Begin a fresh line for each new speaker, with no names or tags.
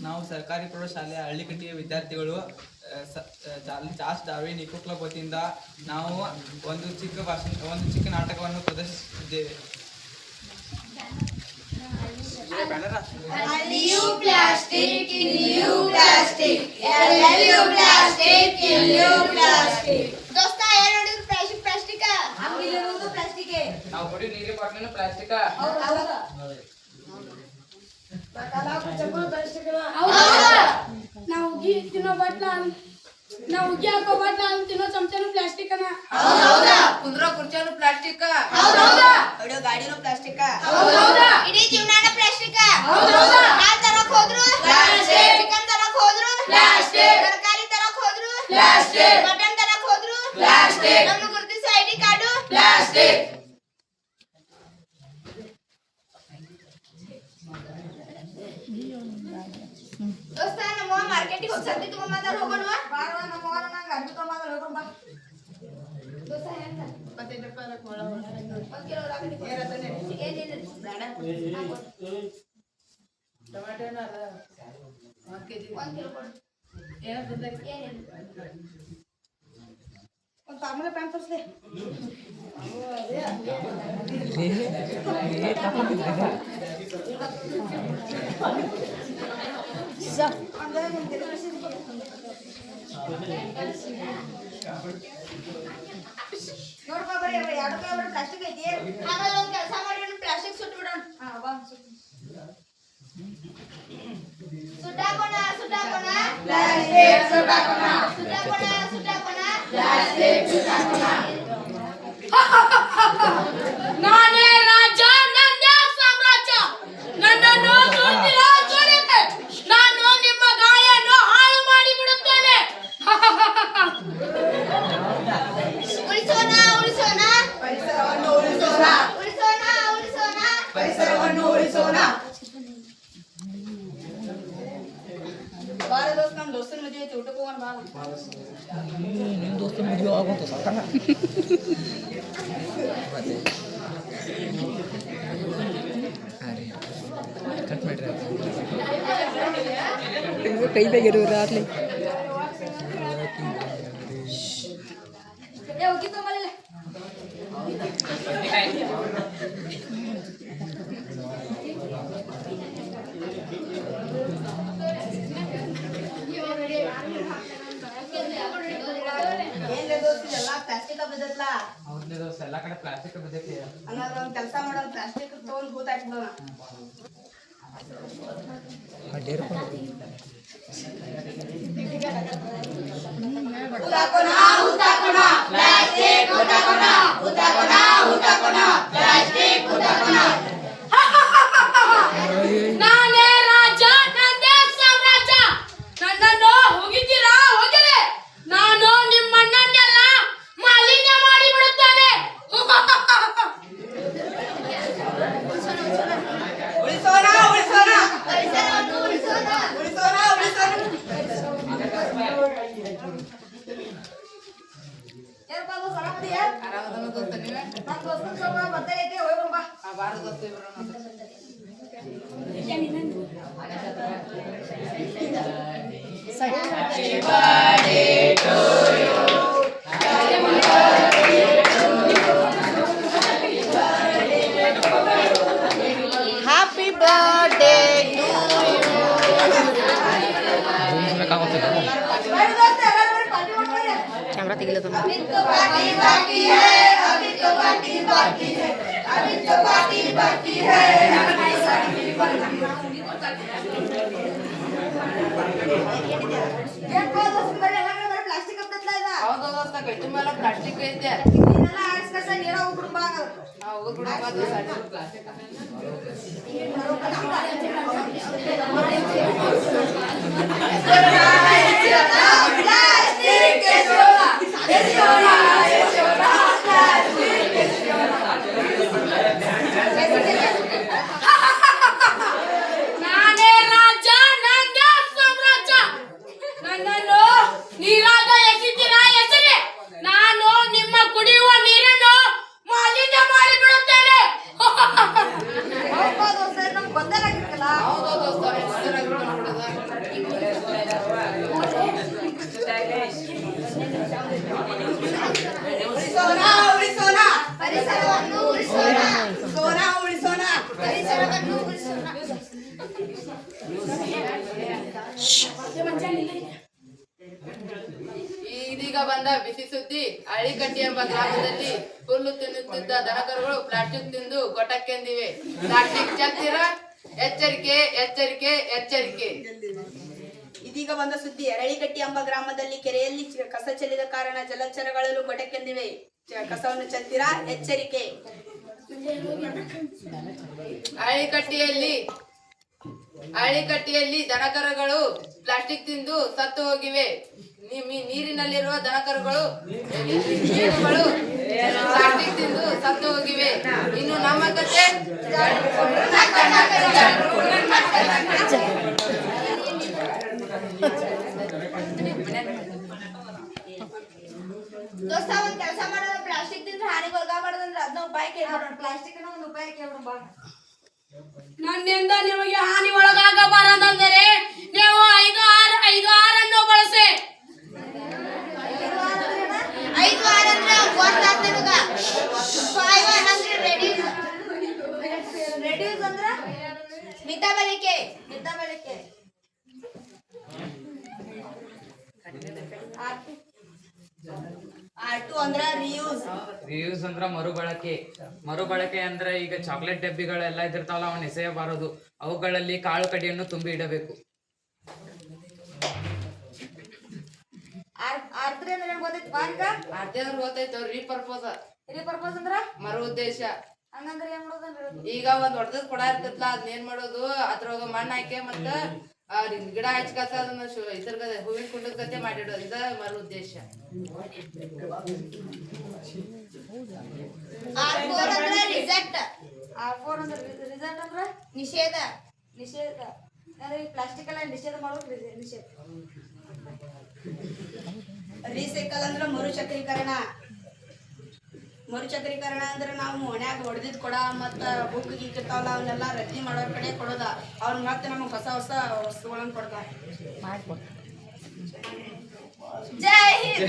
ನಾವು ಸರ್ಕಾರಿ ಪ್ರೌಢಶಾಲೆಯ ಹಳ್ಳಿಕಟ್ಟಿಯ ವಿದ್ಯಾರ್ಥಿಗಳು ಚಾರ್ಲ್ಸ್ ಡಾರ್ವಿನ್ ಇಕೋ ಕ್ಲಬ್ ವತಿಯಿಂದ ನಾವು ಒಂದು ಚಿಕ್ಕ ನಾಟಕವನ್ನು ಪ್ರದರ್ಶಿಸುತ್ತಿದ್ದೇವೆ. ನಾವು ಕುಡಿಯೋ ನೀರಿನ ಬಾಟಲ್ ಪ್ಲಾಸ್ಟಿಕ್.
ನಾವು ಉಗಿ ತಿನ್ನೋ ಬಟ್ಲ ನಾವು ಉಗಿ ಹಾಕೋ ಬಟ್ಲ ತಿನ್ನೋ ಚಮಚನು ಪ್ಲಾಸ್ಟಿಕ್ ಅನ್ನ.
ಕುಂದ್ರೋ ಕುರ್ಚಾನು ಪ್ಲಾಸ್ಟಿಕ್. ಹೊಡೋ ಗಾಡಿನೂ ಪ್ಲಾಸ್ಟಿಕ್.
ಇಡೀ ಜೀವನಾನ ಪ್ಲಾಸ್ಟಿಕ್.
ಹಾಲ್ ತರಕ್ ಹೋದ್ರು ಪ್ಲಾಸ್ಟಿಕ್. ಚಿಕನ್ ತರಕ್ ಹೋದ್ರು ಪ್ಲಾಸ್ಟಿಕ್. ತರಕಾರಿ ತರಕ್ ಹೋದ್ರು ಪ್ಲಾಸ್ಟಿಕ್. ಮಟನ್ ತರಕ್ ಹೋದ್ರು ಪ್ಲಾಸ್ಟಿಕ್. ನಮ್ಮ ಗುರುತಿಸೋ ಐಡಿ ಕಾರ್ಡು ಪ್ಲಾಸ್ಟಿಕ್. ದೋಸ್ತ ನಮ್ಮ ಮಾರ್ಕೆಟಿಗೆ ಹೋಗಿ ಸರ್ತಿ ತಗೊಂಬಂದಾರ ಹೋಗೋಣ. ಬಾರವ ನಮ್ಮ ಹೋಗೋಣ. ನಂಗೆ ಅರ್ಬಿ ತಗೊಂಬಂದಾರ ಹೋಗೋಣ ಬಾ. ದೋಸ್ತ ಹೆಂಗ 25 ರೂಪಾಯಿ ಕೊಳ 1 ಕಿಲೋ ರಾಗಡಿ ಏರತನೆ ಏನಿಲ್ಲ ಬೇಡ. ಟೊಮೆಟೊನ ಅದ 1 ಕೆಜಿ 1 ಕಿಲೋ ಕೊಡು. ಏನಿಲ್ಲ ಏನಿಲ್ಲ ಒಂದು ತಾಮ್ರ ಪ್ಯಾಂಟ್ ತೋರಿಸ್ದೆ. ನೋಡ್ಕೊ ಬರೀ 2 ರೂಪಾಯಿ ಪ್ಲಾಸ್ಟಿಕ್ ಐತಿ. ಹಾಗಾದ್ರೆ ಒಂದು ಕೆಲಸ ಮಾಡಿ ಪ್ಲಾಸ್ಟಿಕ್ ಸುಟ್ಟು ಬಿಡೋಣ. ಸುಟ್ಟಾಕೋಣ ಪ್ಲಾಸ್ಟಿಕ್ ಸುಟ್ಟಾಕೋಣ ಪ್ಲಾಸ್ಟಿಕ್ ಸುಟ್ಟಾಕೋಣ.
ನಾನೇ ರಾಜ ನಂದೇ ಸಾಮ್ರಾಜ್ಯ. ನನ್ನನ್ನು ಸುತ್ತಿರೋ ಸುರಿಮೆ. ನಾನು ನಿಮ್ಮ ಗಾಳಿಯನ್ನು ಹಾಳು ಮಾಡಿ ಬಿಡುತ್ತೇನೆ.
ಉಳಿಸೋಣ ಪರಿಸರವನ್ನು ಉಳಿಸೋಣ ಪರಿಸರವನ್ನು ಉಳಿಸೋಣ. ಬಾರ ದೋಸ್ತ ನಮ್ಮ ದೋಸ್ತನ ಮದುವೆ ಐತಿ ಊಟಕ್ಕೆ ಹೋಗೋಣ ಬಾ.
ನಿಮ್ಮ ದೋಸ್ತನ ಮದುವೆ ಆಗುವಂತ ಸಾಕಲ್ಲ ಕಟ್ ಮಾಡ್ರಿ ಕೈದಾಗಿರೋರು ಆಗ್ಲಿ
ಹೋಗಿ ತಗೊಳ್ಳಿಲ್ಲ.
ಪ್ಲಾಸ್ಟಿಕ್ ಬಿದ್ದತ್ಲ.
ಹೌದ್ಲೇ ದೋಸ್ತ ಎಲ್ಲ ಕಡೆ ಪ್ಲಾಸ್ಟಿಕ್ ಬಿದ್ದೈತಿ.
ಹಂಗಾದ್ರೆ ಒಂದು ಕೆಲಸ ಮಾಡೋದು ಪ್ಲಾಸ್ಟಿಕ್ ತೊಗೊಂಡು ಹೂತ್ ಹಾಕ್ಬಿಡೋಣ.
ನಾನೇ ರಾಜ ನಂದೇ ಸಾಮ್ರಾಜ್ಯ. ನನ್ನನ್ನು ಹೋಗಿದ್ದೀರಾ ಹೋಗಲೇ. ನಾನು ನಿಮ್ಮಣ್ಣನ್ನೆಲ್ಲ ಮಾಲಿನ್ಯ ಮಾಡಿ ಬಿಡುತ್ತೇನೆ.
ಉಳಿಸೋಣ
ಪರಿಸರವನ್ನು ಉಳಿಸೋಣ.
ಏನಪ್ಪ ಸರಾಪಡಿಯ ಆರಾಮದನ ದೋಸ್ತ ನೀವೇ. ನನ್ನ ದೋಸ್ತನ ಸ್ವಲ್ಪ ಬರ್ತಡೇ ಐತೆ ಹೋಗೋಣ ಬಾ. ಬಾರ ದೋಸ್ತ ಬರೋಣ. Happy birthday to you.
Camera तेगिला तुम
अभी तो पार्टी बाकी है. ಪ್ಲಾಸ್ಟಿಕ್
ಹೌದು ಕೈ ತುಂಬಾ ಪ್ಲಾಸ್ಟಿಕ್ ಐತೆ.
ಇದೆಲ್ಲ ಕಸ ನೀರ ಹೋಗ್ಬಿಡು ಬಾ
ನಾನೇ ರಾಜ ನಂದೇ ಸಾಮ್ರಾಜ್ಯ ನನ್ನನ್ನು ನೀರಾಗ ಎಸೆತೀರಾ ಎಸರಿ ನಾನು ನಿಮ್ಮ ಕುಡಿಯುವ ನೀರನ್ನು ಮಾಲಿನ್ಯ ಮಾಡಿಬಿಡುತ್ತೇನೆ
ನಮ್ಗೆ ಗೊತ್ತಾಗಿತ್ತಲ್ಲ
ಉಳಿಸೋಣ
ಪರಿಸರವನ್ನು ಉಳಿಸೋಣ
ಉಳಿಸೋಣ
ಪರಿಸರವನ್ನು ಉಳಿಸೋಣ
ಇದೀಗ ಬಂದ ಬಿಸಿ ಸುದ್ದಿ ಹಳ್ಳಿಕಟ್ಟಿ ಎಂಬ ಗ್ರಾಮದಲ್ಲಿ ಹುಲ್ಲು ತಿನ್ನುತ್ತಿದ್ದ ದನಕರುಗಳು ಪ್ಲಾಸ್ಟಿಕ್ ತಿಂದು ಗೊಟಕ್ಕೆಂದಿವೆ. ಪ್ಲಾಸ್ಟಿಕ್ ಚೆಲ್ತೀರಾ? ಎಚ್ಚರಿಕೆ ಎಚ್ಚರಿಕೆ ಎಚ್ಚರಿಕೆ.
ಇದೀಗ ಬಂದ ಸುದ್ದಿ ಅರಳಿಕಟ್ಟಿ ಎಂಬ ಗ್ರಾಮದಲ್ಲಿ ಕೆರೆಯಲ್ಲಿ ಕಸ ಚೆಲ್ಲಿದ ಕಾರಣ ಜಲಚರಗಳು ಗೊಟಕ್ಕೆಂದಿವೆ. ಕಸವನ್ನು ಚೆಲ್ತೀರಾ? ಎಚ್ಚರಿಕೆ.
ಹಳ್ಳಿಕಟ್ಟಿಯಲ್ಲಿ ದನಕರುಗಳು ಪ್ಲಾಸ್ಟಿಕ್ ತಿಂದು ಸತ್ತು ಹೋಗಿವೆ. ನೀರಿನಲ್ಲಿರುವ ದನಕರುಗಳು ಪ್ಲಾಸ್ಟಿಕ್ ತಿಂದು ಸತ್ತು ಹೋಗಿವೆ. ಇನ್ನು ನಮ್ಮ ಕತೆ
ದೋಸ್ತ ಒಂದ್ ಕೆಲಸ ಮಾಡೋದು ಪ್ಲಾಸ್ಟಿಕ್ ತಿಂದ್ರೆ ಹಾನಿಗೆ ಒಳಗಾಗಬಾರ್ದಂದ್ರೆ ಅದನ್ನ ಉಪಾಯ ಕೇಳ್ಬಿಡೋಣ ಪ್ಲಾಸ್ಟಿಕ್ ಒಂದು ಉಪಾಯ ಕೇಳ್ಬಿಡೋಣ ಬಾ
ನನ್ನಿಂದ ನಿಮಗೆ ಹಾನಿ ಒಳಗಾಗಬಾರದೆಂದರೆ ನೀವು 5R ಅನ್ನು ಬಳಸಿ
5R ಅಂದ್ರೆ ಗೊತ್ತಾಗ್ತ ನಿಮಗ 5R ಅಂದ್ರೆ ರೆಡ್ಯೂಸ್ ಅಂದ್ರೆ ಮಿತ ಬಳಕೆ
R2 ಅಂದ್ರ
ರಿಯೂಸ್ ಅಂದ್ರ ಮರುಬಳಕೆ ಅಂದ್ರೆ ಈಗ ಚಾಕ್ಲೇಟ್ ಡಬ್ಬಿಗಳೆಲ್ಲ ಇದಿರ್ತಾವಲ್ಲ ಅವನ್ನ ಎಸೆಯಬಾರದು. ಅವುಗಳಲ್ಲಿ ಕಾಳು ಕಡಿಯನ್ನು ತುಂಬಿ ಇಡಬೇಕು.
R3 ಅಂದ್ರೆ ಏನ್ ಗೊತ್ತೈತಿ ಬಾರಿಗ
ಅರ್ಧೇಂದ್ರ ಗೊತ್ತಾಯ್ತು.
ರಿಪರ್ಪಸ್ ಅಂದ್ರ
ಮರು ಉದ್ದೇಶ.
ಹಂಗಂದ್ರೆ ಏನ್ ಮಾಡೋದಂದ್ರೆ
ಈಗ ಒಂದ್ ಹೊಡೆದ್ ಕೊಡ ಇರ್ತೈತ್ಲ ಅದನ್ನ ಏನ್ ಮಾಡೋದು, ಅದ್ರೊಳಗ ಮಣ್ಣು ಹಾಕಿ ಮತ್ತ ಗಿಡ ಹಚ್ಕಸ ಅದನ್ನ ಇದ್ರ ಹೂವಿನ ಕುಂಡದ ಗತೆ ಮಾಡಿಡೋದು. ಇದ ಮರು ಉದ್ದೇಶ.
R4 ಅಂದ್ರೆ ರಿಜೆಕ್ಟ್ R4 ಅಂದ್ರೆ ರಿಜೆಕ್ಟ್ ಅಂದ್ರೆ ನಿಷೇಧ ಅಂದ್ರೆ ಈ ಪ್ಲಾಸ್ಟಿಕ್ ಎಲ್ಲ ನಿಷೇಧ ಮಾಡೋದು ನಿಷೇಧ.
ರೀಸೈಕಲ್ ಅಂದ್ರ ಮರುಚಕ್ರೀಕರಣ ಅಂದ್ರೆ ನಾವು ಮನ್ಯಾಗ ಹೊಡೆದಿದ್ ಕೊಡ ಮತ್ತ ಬುಕ್ ಗೀಕ್ ಇರ್ತಾವಲ್ಲ ಅವನ್ನೆಲ್ಲ ರದ್ದಿ ಮಾಡೋರ್ ಕಡೆ ಕೊಡೋದ. ಅವ್ನ ಮತ್ತೆ ನಮಗೆ ಹೊಸ ವಸ್ತುಗಳನ್ನ ಕೊಡ್ತಾರೆ.
ಜೈ ಹಿಂದ್.